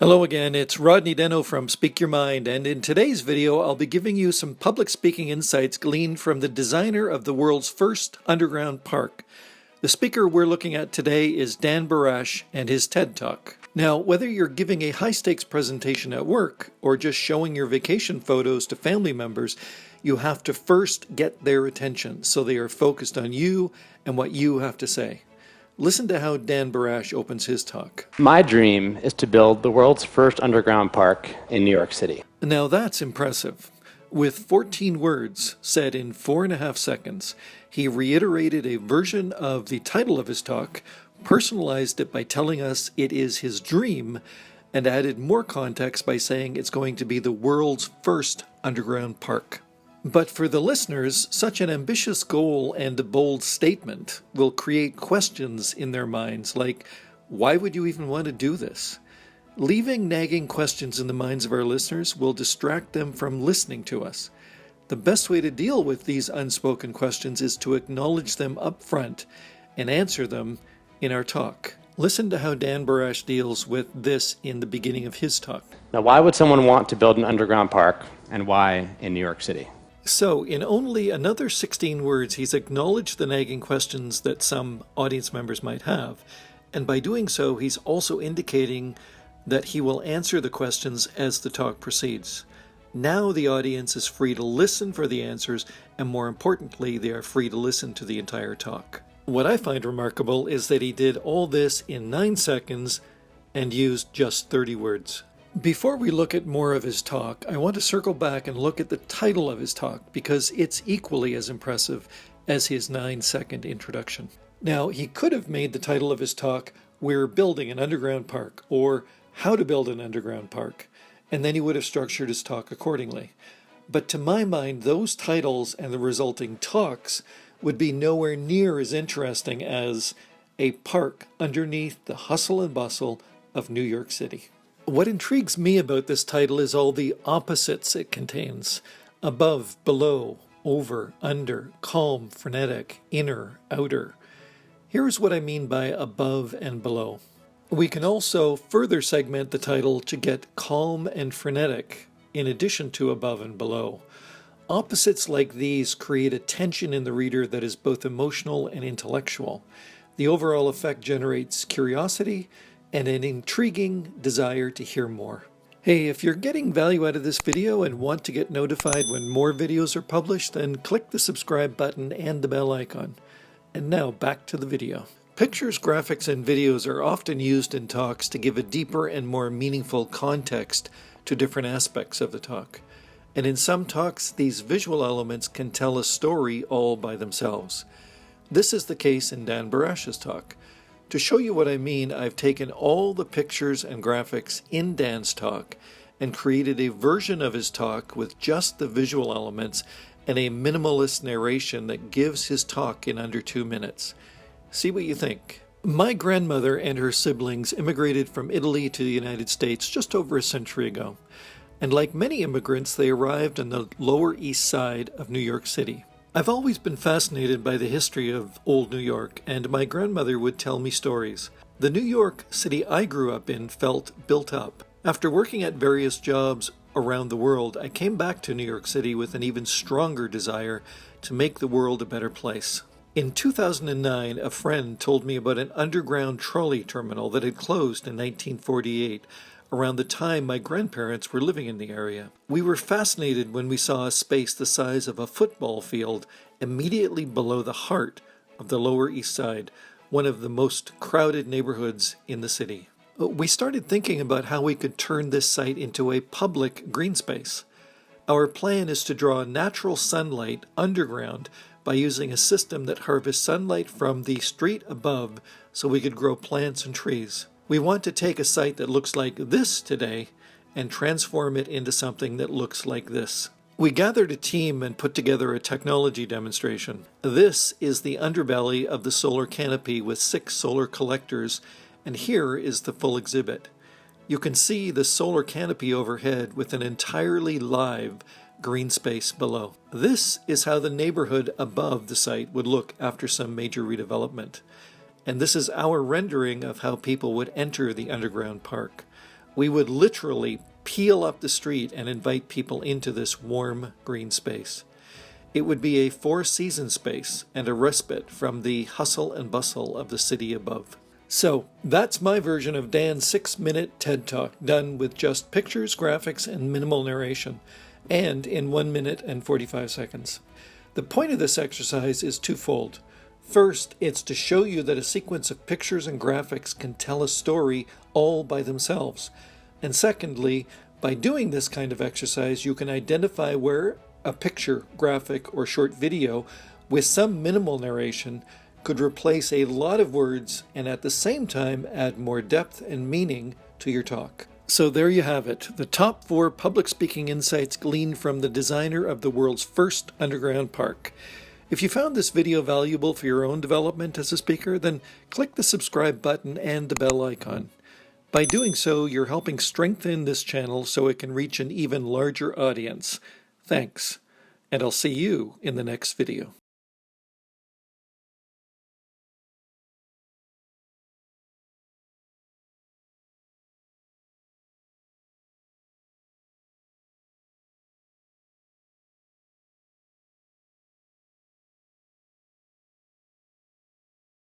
Hello again, it's Rodney Denno from Speak Your Mind, and in today's video I'll be giving you some public speaking insights gleaned from the designer of the world's first underground park. The speaker we're looking at today is Dan Barasch and his TED Talk. Now, whether you're giving a high-stakes presentation at work or just showing your vacation photos to family members, you have to first get their attention so they are focused on you and what you have to say. Listen to how Dan Barasch opens his talk. My dream is to build the world's first underground park in New York City. Now that's impressive. With 14 words said in 4.5 seconds, he reiterated a version of the title of his talk, personalized it by telling us it is his dream, and added more context by saying it's going to be the world's first underground park. But for the listeners, such an ambitious goal and a bold statement will create questions in their minds like, why would you even want to do this? Leaving nagging questions in the minds of our listeners will distract them from listening to us. The best way to deal with these unspoken questions is to acknowledge them up front and answer them in our talk. Listen to how Dan Barasch deals with this in the beginning of his talk. Now, why would someone want to build an underground park, and why in New York City? So, in only another 16 words, he's acknowledged the nagging questions that some audience members might have, and by doing so, he's also indicating that he will answer the questions as the talk proceeds. Now the audience is free to listen for the answers, and more importantly, they are free to listen to the entire talk. What I find remarkable is that he did all this in 9 seconds and used just 30 words. Before we look at more of his talk, I want to circle back and look at the title of his talk because it's equally as impressive as his 9-second introduction. Now, he could have made the title of his talk, "We're Building an Underground Park," or "How to Build an Underground Park," and then he would have structured his talk accordingly. But to my mind, those titles and the resulting talks would be nowhere near as interesting as "A Park Underneath the Hustle and Bustle of New York City." What intrigues me about this title is all the opposites it contains: above, below, over, under, calm, frenetic, inner, outer. Here's what I mean by above and below. We can also further segment the title to get calm and frenetic, in addition to above and below. Opposites like these create a tension in the reader that is both emotional and intellectual. The overall effect generates curiosity and an intriguing desire to hear more. Hey, if you're getting value out of this video and want to get notified when more videos are published, then click the subscribe button and the bell icon. And now back to the video. Pictures, graphics, and videos are often used in talks to give a deeper and more meaningful context to different aspects of the talk. And in some talks, these visual elements can tell a story all by themselves. This is the case in Dan Barasch's talk. To show you what I mean, I've taken all the pictures and graphics in Dan's talk and created a version of his talk with just the visual elements and a minimalist narration that gives his talk in under 2 minutes. See what you think. My grandmother and her siblings immigrated from Italy to the United States just over a century ago. And like many immigrants, they arrived on the Lower East Side of New York City. I've always been fascinated by the history of old New York, and my grandmother would tell me stories. The New York City I grew up in felt built up. After working at various jobs around the world, I came back to New York City with an even stronger desire to make the world a better place. In 2009, a friend told me about an underground trolley terminal that had closed in 1948, around the time my grandparents were living in the area. We were fascinated when we saw a space the size of a football field immediately below the heart of the Lower East Side, one of the most crowded neighborhoods in the city. We started thinking about how we could turn this site into a public green space. Our plan is to draw natural sunlight underground by using a system that harvests sunlight from the street above so we could grow plants and trees. We want to take a site that looks like this today and transform it into something that looks like this. We gathered a team and put together a technology demonstration. This is the underbelly of the solar canopy with 6 solar collectors, and here is the full exhibit. You can see the solar canopy overhead with an entirely live green space below. This is how the neighborhood above the site would look after some major redevelopment. And this is our rendering of how people would enter the underground park. We would literally peel up the street and invite people into this warm green space. It would be a four-season space and a respite from the hustle and bustle of the city above. So that's my version of Dan's 6-minute TED Talk, done with just pictures, graphics, and minimal narration, and in 1 minute and 45 seconds. The point of this exercise is twofold. First, it's to show you that a sequence of pictures and graphics can tell a story all by themselves. And secondly, by doing this kind of exercise, you can identify where a picture, graphic, or short video with some minimal narration could replace a lot of words and at the same time add more depth and meaning to your talk. So there you have it, the top 4 public speaking insights gleaned from the designer of the world's first underground park. If you found this video valuable for your own development as a speaker, then click the subscribe button and the bell icon. By doing so, you're helping strengthen this channel so it can reach an even larger audience. Thanks, and I'll see you in the next video.